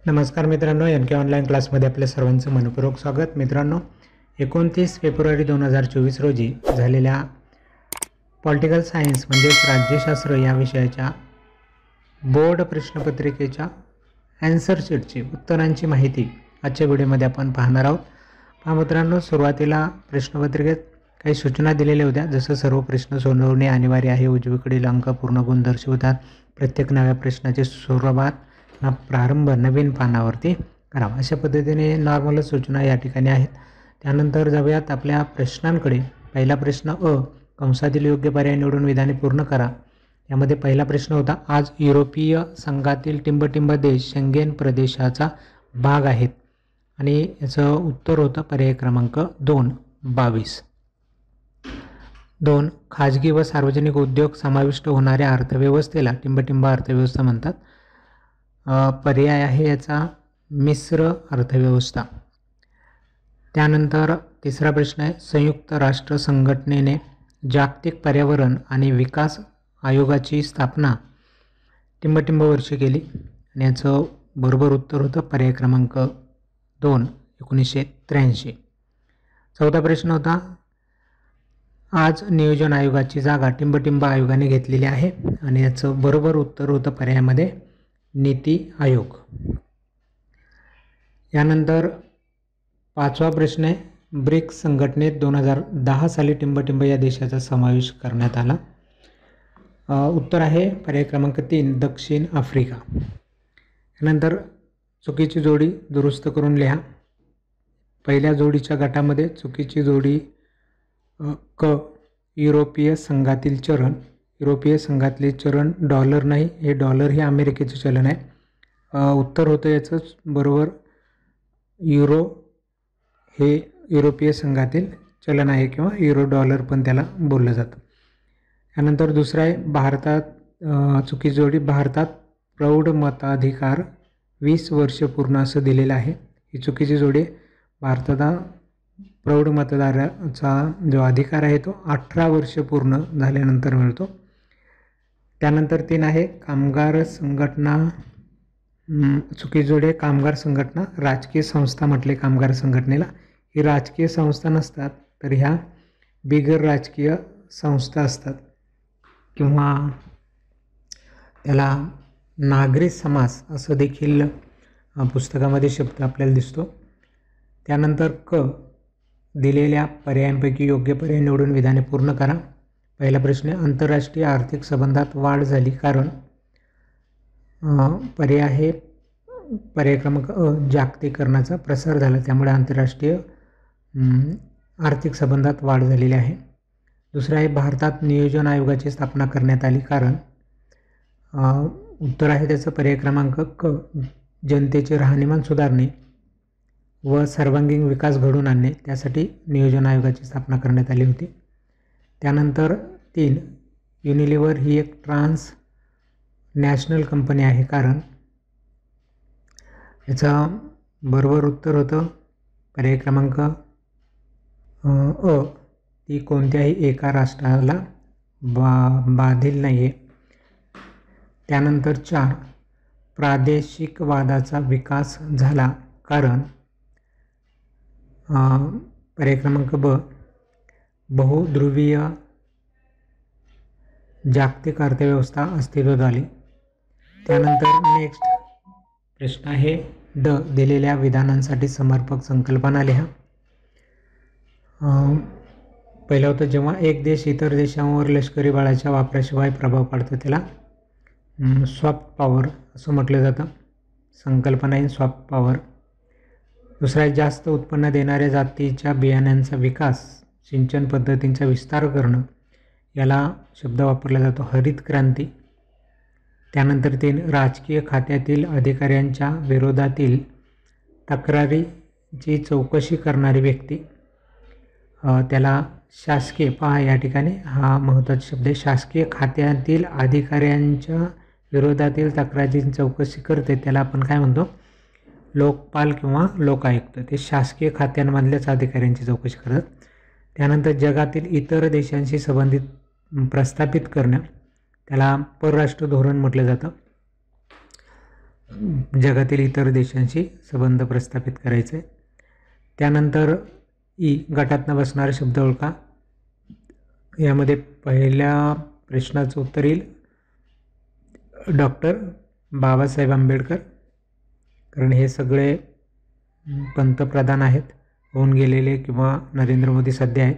नमस्कार मित्रांनो, एन के ऑनलाईन क्लासमध्ये आपल्या सर्वांचं मनपूर्वक स्वागत. मित्रांनो, 29 फेब्रुवारी 2024 रोजी झालेल्या पॉलिटिकल सायन्स म्हणजेच राज्यशास्त्र या विषयाच्या बोर्ड प्रश्नपत्रिकेच्या ॲन्सर शीटची उत्तरांची माहिती आजच्या व्हिडिओमध्ये आपण पाहणार आहोत. पहा मित्रांनो, सुरुवातीला प्रश्नपत्रिकेत काही सूचना दिलेल्या होत्या, जसं सर्व प्रश्न सोडवणे अनिवार्य आहे, उजवीकडील अंक पूर्ण गुण दर्शवतात, प्रत्येक नव्या प्रश्नाचे सुरुवात प्रारंभ नवीन पानावरती करावा, अशा पद्धतीने नॉर्मल सूचना या ठिकाणी आहेत. त्यानंतर जाऊयात आपल्या प्रश्नांकडे. पहिला प्रश्न कंसातील योग्य पर्याय निवडून विधाने पूर्ण करा. यामध्ये पहिला प्रश्न होता, आज युरोपीय संघातील टिंबटिंब देश शेंगेन प्रदेशाचा भाग आहेत, आणि याचं उत्तर होतं पर्याय क्रमांक 2 22. 2 खाजगी व सार्वजनिक उद्योग समाविष्ट होणाऱ्या अर्थव्यवस्थेला टिंबटिंब अर्थव्यवस्था म्हणतात. पर्याय आहे याचा मिश्र अर्थव्यवस्था. त्यानंतर तिसरा प्रश्न आहे, संयुक्त राष्ट्र संघटनेने जागतिक पर्यावरण आणि विकास आयोगाची स्थापना टिंबटिंब वर्षी केली, आणि याचं बरोबर उत्तर होतं पर्याय क्रमांक 2 1983. चौथा प्रश्न होता, आज नियोजन आयोगाची जागा टिंबटिंब आयोगाने घेतलेली आहे, आणि याचं बरोबर उत्तर होतं पर्यायामध्ये नीती आयोग. यानंतर पाचवा प्रश्न आहे, ब्रिक्स संघटनेत 2010 साली टिंबटिंब या देशाचा समावेश करण्यात आला. उत्तर आहे पर्याय क्रमांक 3 दक्षिण आफ्रिका. यानंतर चुकीची जोडी दुरुस्त करून लिहा. पहिल्या जोडीच्या गटामध्ये चुकीची जोडी क युरोपीय संघातील चलन. युरोपीय संघातले चलन डॉलर नाही, हे डॉलर हे अमेरिकेचे चलन आहे. उत्तर होतं याचं बरोबर, युरो हे युरोपीय संघातील चलन आहे, किंवा युरो डॉलर पण त्याला बोललं जातं. त्यानंतर दुसरं आहे, भारतात चुकीची जोडी, भारतात प्रौढ मताधिकार 20 वर्ष पूर्ण असं दिलेलं आहे. ही चुकीची जोडी आहे. भारतात प्रौढ मतदाराचा जो अधिकार आहे तो 18 वर्ष पूर्ण झाल्यानंतर मिळतो. त्यानंतर 3 आहे, कामगार संघटना. चुकीची जोडी आहे, कामगार संघटना राजकीय संस्था म्हटले कामगार संघटनेला. ही राजकीय संस्था नसतात, तर ह्या बिगर राजकीय संस्था असतात, किंवा त्याला नागरी समाज असं देखील पुस्तकामध्ये शब्द आपल्याला दिसतो. त्यानंतर क दिलेल्या पर्यायांपैकी योग्य पर्याय निवडून विधाने पूर्ण करा. पहिला प्रश्न, आंतरराष्ट्रीय आर्थिक संबंधात वाढ झाली कारण. पर्याय आहे पर्याय क्रमांक जागतिकीकरणाचा प्रसार झाला, त्यामुळे आंतरराष्ट्रीय आर्थिक संबंधात वाढ झालेली आहे. दुसरं आहे, भारतात नियोजन आयोगाची स्थापना करण्यात आली कारण. उत्तर आहे त्याचं पर्याय क्रमांक क जनतेचे राहणीमान सुधारणे व सर्वांगीण विकास घडवून आणणे, त्यासाठी नियोजन आयोगाची स्थापना करण्यात आली होती. त्यानंतर 3 युनिलिव्हर ही एक ट्रान्स नॅशनल कंपनी आहे कारण. याचं बरोबर उत्तर होतं पर्याय क्रमांक ती कोणत्याही एका राष्ट्राला बाधील नाही आहे. त्यानंतर 4 प्रादेशिकवादाचा विकास झाला कारण. पर्याय क्रमांक ब बहुध्रुवीय जागतिक अर्थव्यवस्था अस्तित्वात आली. त्यानंतर नेक्स्ट प्रश्न आहे, ड दिलेल्या विधानांसाठी समर्पक संकल्पना लिहा. पहिलं होतं, जेव्हा एक देश इतर देशांवर लष्करी बळाच्या वापराशिवाय प्रभाव पाडतो त्याला सॉफ्ट पॉवर असं म्हटलं जातं. संकल्पना आहे सॉफ्ट पॉवर. दुसरा आहे, जास्त उत्पन्न देणाऱ्या जातीच्या बियाण्यांचा विकास, सिंचन पद्धतींचा विस्तार करणं, याला शब्द वापरला जातो हरित क्रांती. त्यानंतर 3 राजकीय खात्यातील अधिकाऱ्यांच्या विरोधातील तक्रारीची चौकशी करणारी व्यक्ती, त्याला शासकीय. पहा या ठिकाणी हा महत्त्वाचा शब्द आहे, शासकीय खात्यातील अधिकाऱ्यांच्या विरोधातील तक्रारीची चौकशी करते त्याला आपण काय म्हणतो, लोकपाल किंवा लोकायुक्त. ते शासकीय खात्यांमधल्याच अधिकाऱ्यांची चौकशी करतात. त्यानंतर जगातील इतर देशांशी संबंधित प्रस्थापित करणं, त्याला परराष्ट्र धोरण म्हटलं जातं. जगातील इतर देशांशी संबंध प्रस्थापित करायचे. त्यानंतर ई गटातनं बसणारा शब्द ओळखा. यामध्ये पहिल्या प्रश्नाचं उत्तर येईल डॉक्टर बाबासाहेब आंबेडकर, कारण हे सगळे पंतप्रधान आहेत, होऊन गेलेले किंवा नरेंद्र मोदी सध्या आहेत.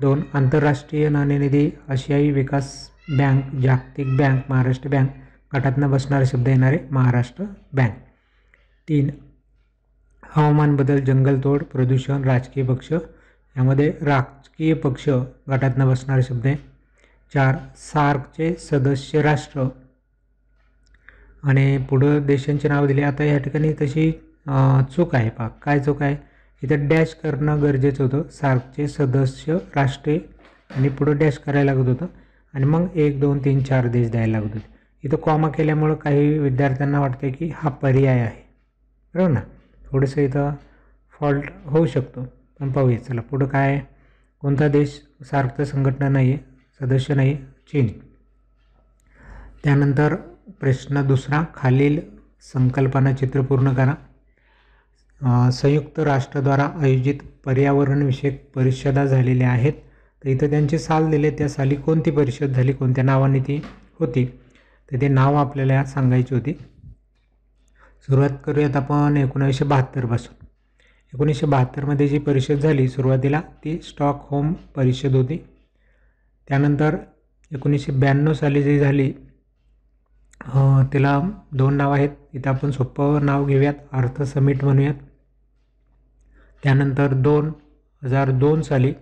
2 आंतरराष्ट्रीय नाणेनिधी, आशियाई विकास बँक, जागतिक बँक, महाराष्ट्र बँक. गटातनं बसणारा शब्द येणार आहे महाराष्ट्र बँक. 3 हवामान बदल, जंगलतोड, प्रदूषण, राजकीय पक्ष. यामध्ये राजकीय पक्ष गटातनं बसणारा शब्द आहे. 4 सार्कचे सदस्य राष्ट्र आणि पुढं देशांची नावं दिली. आता या ठिकाणी तशी चूक आहे. पहा काय चूक आहे, इथं डॅश करणं गरजेचं होतं. सार्कचे सदस्य राष्ट्रे आणि पुढं डॅश करायला लागत होतं आणि मग 1 2 3 4 देश द्यायला लागत होते. इथं कॉमा केल्यामुळं काही विद्यार्थ्यांना वाटतं की हा पर्याय आहे, बरोबर ना. थोडंसं इथं फॉल्ट होऊ शकतो, पण पाहूया. चला पुढं काय आहे. कोणता देश सार्कचं संघटना नाही आहे, सदस्य नाही, चीन. त्यानंतर प्रश्न दुसरा, खालील संकल्पना चित्र पूर्ण करा. संयुक्त राष्ट्राद्वारा आयोजित पर्यावरणविषयक परिषदा झालेल्या आहेत. तर इथं त्यांचे साल दिले, त्या साली कोणती परिषद झाली, कोणत्या नावाने ती होती, तर ते नाव आपल्याला सांगायची होती. सुरुवात करूयात आपण 1972 पासून. 1972मध्ये जी परिषद झाली सुरुवातीला ती स्टॉकहोम परिषद होती. त्यानंतर 1992 साली जी झाली तिला 2 नाव आहेत. इथं आपण सोपं नाव घेऊयात, अर्थ समिट म्हणूयात. त्यानंतर 2002 साली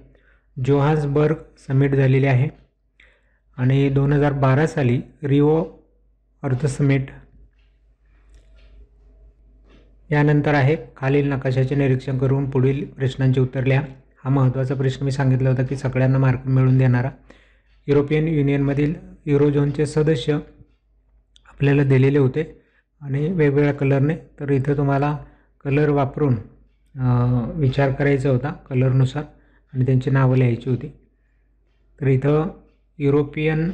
जोहान्सबर्ग समिट झालेली आहे आणि 2012 साली रिओ अर्थ समिट. यानंतर आहे खालील नकाशाचे निरीक्षण करून पुढील प्रश्नांची उत्तर लिहा. हा महत्त्वाचा प्रश्न मी सांगितला होता की सगळ्यांना मार्क मिळून देणारा. युरोपियन युनियनमधील युरोझोनचे सदस्य आपल्याला दिलेले होते आणि वेगवेगळ्या कलरने. तर इथं तुम्हाला कलर वापरून विचार करायचा होता, कलरनुसार, आणि त्यांची नावं लिहायची होती. तर इथं युरोपियन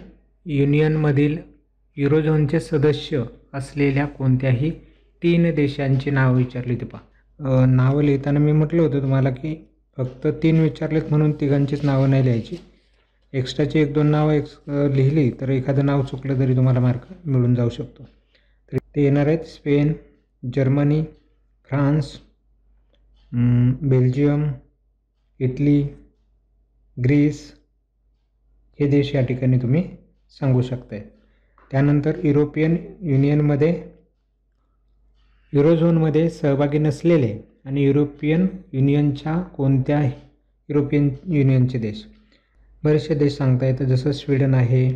युनियनमधील युरोझोनचे सदस्य असलेल्या कोणत्याही 3 देशांची नावं विचारली होती. पहा नावं लिहिताना मी म्हटलं होतं तुम्हाला की फक्त 3 विचारलेत म्हणून तिघांचीच नावं नाही लिहायची. एक्स्ट्राची 1 2 नावं लिहिली तर एखादं नाव चुकलं तरी तुम्हाला मार्क मिळून जाऊ शकतो. तर ते येणार आहेत Spain, Germany, France, Belgium, Italy, Greece. हे देश या ठिकाणी तुम्ही सांगू शकताय. त्यानंतर युरोपियन युनियनमध्ये युरोझोनमध्ये सहभागी नसलेले आणि युरोपियन युनियनच्या कोणत्या युरोपियन युनियनचे देश. बरेचसे देश सांगता येतं, जसं स्वीडन आहे,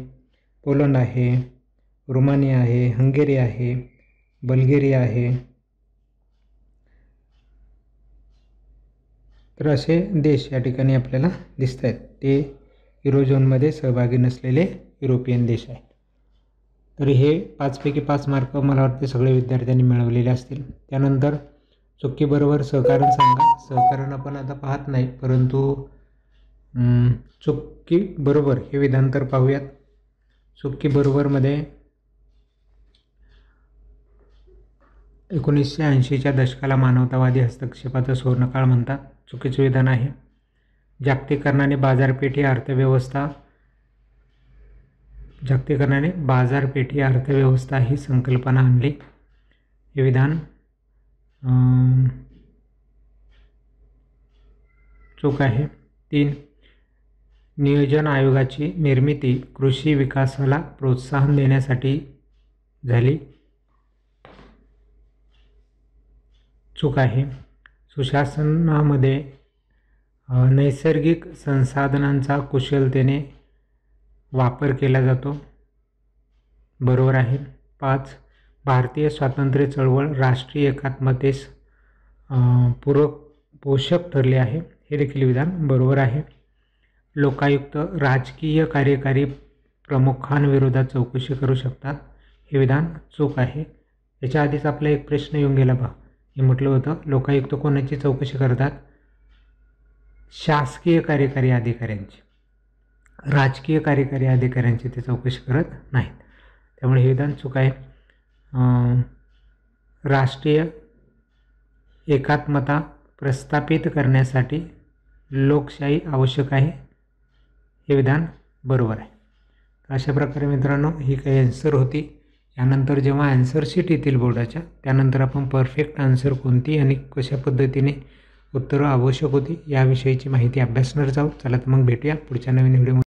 पोलंड आहे, रोमानिया आहे, हंगेरी आहे, बल्गेरिया आहे. तर असे देश या ठिकाणी आपल्याला दिसत आहेत, ते युरोझोनमध्ये सहभागी नसलेले युरोपियन देश आहेत. तर हे 5 पैकी 5 मार्क मला वाटते सगळे विद्यार्थ्यांनी मिळवलेले असतील. त्यानंतर चुकीबरोबर सहकारण सांगा. सहकारण आपण आता पाहत नाही, परंतु चुकी बरोबर हे विधान तर पाहूयात. चुकी बरोबरमध्ये 1980च्या दशकाला मानवतावादी हस्तक्षेपाचा सुवर्णकाळ म्हणतात. चुकीचे विधान आहे. जागतिकीकरणाने बाजारपेठ ही अर्थव्यवस्था ही संकल्पना आणली. हे विधान चूक आहे. 3 नियोजन आयोगाची निर्मिती कृषी विकासाला प्रोत्साहन देण्यासाठी झाली. चूक आहे. सुशासनामध्ये नैसर्गिक संसाधनांचा कुशलतेने वापर केला जातो. बरोबर आहे. 5 भारतीय स्वातंत्र्य चळवळ राष्ट्रीय एकात्मतेस पोषक ठरले आहे. हे देखील विधान बरोबर आहे. लोकायुक्त राजकीय कार्यकारी प्रमुखांविरोधात चौकशी करू शकतात. हे विधान चूक आहे. याच्या आधीच आपला एक प्रश्न येऊन गेला पहा. मी म्हटलं होतं लोकायुक्त कोणाची चौकशी करतात? शासकीय कार्यकारी अधिकाऱ्यांची. राजकीय कार्यकारी अधिकाऱ्यांची ते चौकशी करत नाहीत. त्यामुळे हे विधान चूक आहे. राष्ट्रीय एकात्मता प्रस्थापित करण्यासाठी लोकशाही आवश्यक आहे. हे विधान बरोबर आहे. अशा प्रकारे मित्रांनो ही काही आन्सर होती. यानंतर जेव्हा आन्सर शीट येतील बोर्डाच्या त्यानंतर आपण परफेक्ट आन्सर कोणती आणि कशा पद्धतीने उत्तरं आवश्यक होती याविषयीची माहिती अभ्यासणार आहोत. चला तर मग भेटूया पुढच्या नवीन व्हिडिओ.